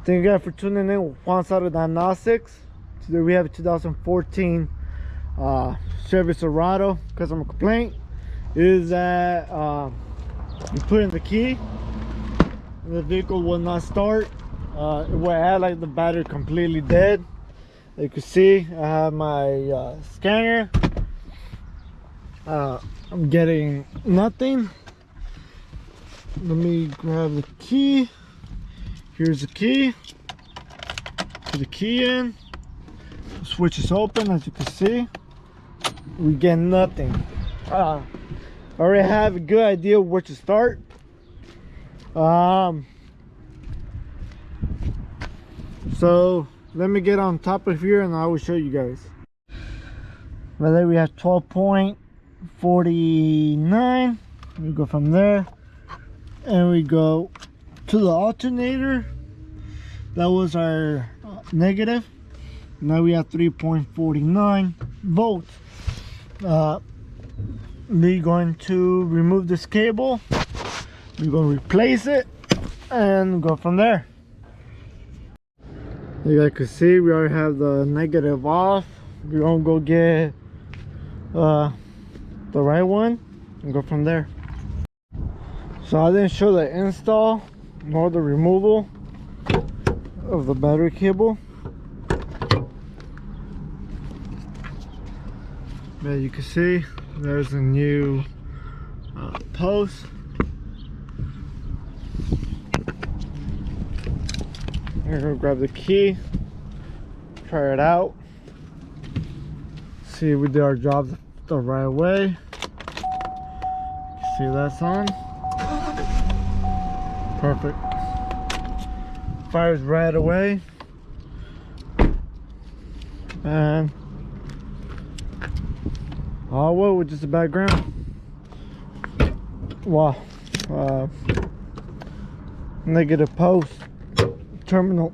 Thank you guys for tuning in with Juan's Auto Diagnostics. Today we have a 2014 Chevy Silverado. Customer complaint is that you put in the key, the vehicle will not start. It will act like the battery completely dead. You can see I have my scanner. I'm getting nothing. Let me grab the key. Here's the key. Put the key in. The switch is open, as you can see. We get nothing. I already have a good idea where to start. So let me get on top of here and I will show you guys. Right there we have 12.49. We go from there and we go to the alternator. That was our negative. Now we have 3.49 volts. We're going to remove this cable. We're going to replace it and go from there. You guys can see we already have the negative off. We're going to go get the right one and go from there. So I didn't show the install nor the removal of the battery cable. As you can see, there's a new post. I'm gonna grab the key, try it out, see if we did our job the right way. See, that's on. Perfect. Fires right away. And all well with just a background. Wow. Negative post terminal